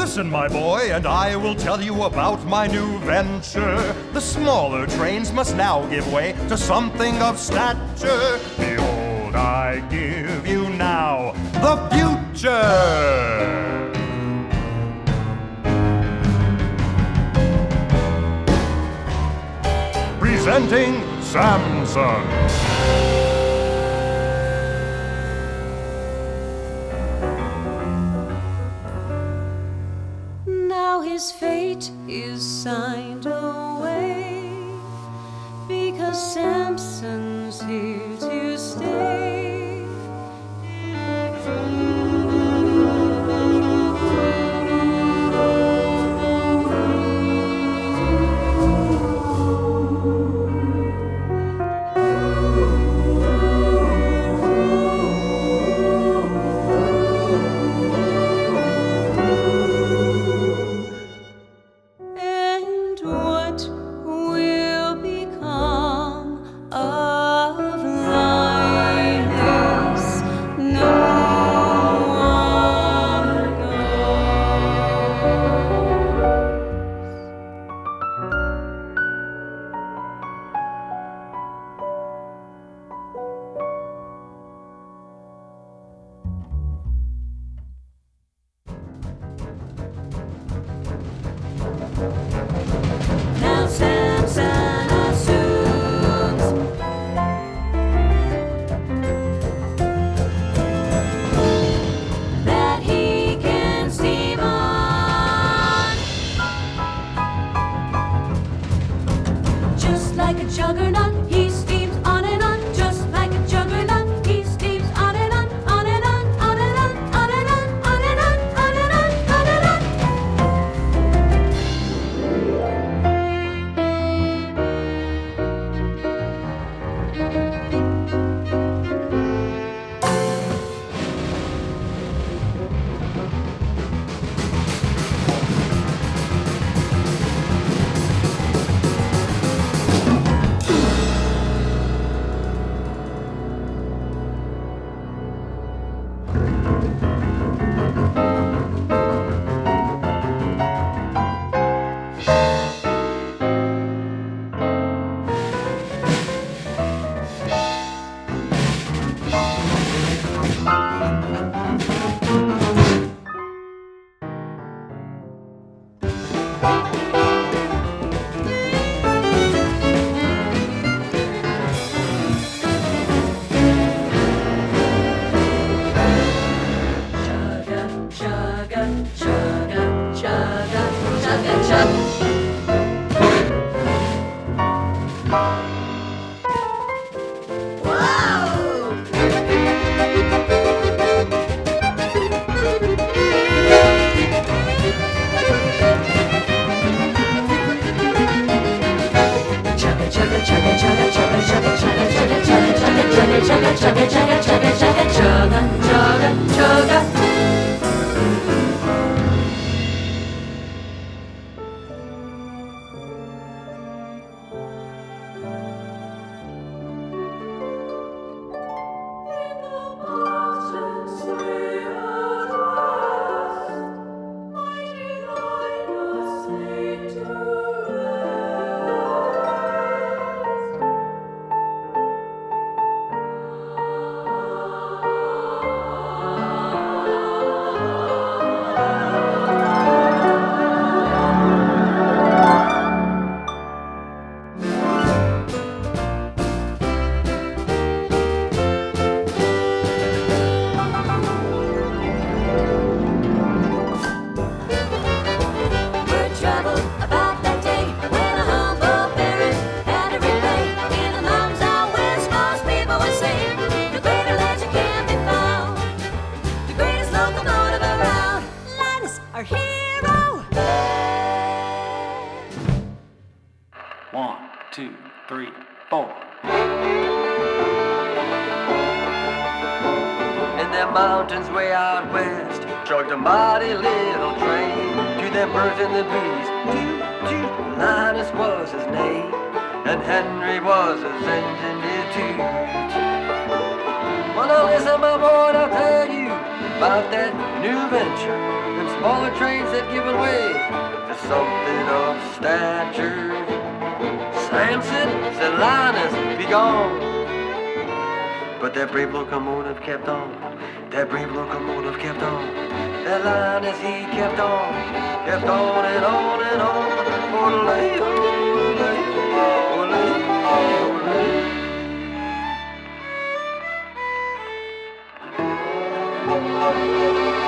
Listen, my boy, and I will tell you about my new venture. The smaller trains must now give way to something of stature. Behold, I give you now the future. Presenting Samson. Now his fate is signed away, because Samson's here to stay. Now Samson assumes that he can steam on, just like a juggernaut. He steams on and on, just like a juggernaut. He steams on and on, on and on, on and on, on and on, on and on, on and on, on and on. Our hero. 1, 2, 3, 4. In them mountains way out west, chugged a mighty little train to them birds in the breeze. Toot, toot, Linus was his name, and Henry was his engineer too. Well, now listen, my boy, and I'll tell you about that new venture that's smaller trains had given way to something of stature. Samson said, Linus, be gone. But that brave locomotive kept on. That brave locomotive kept on. That Linus, he kept on and on and on. Ole, ole, ole, ole.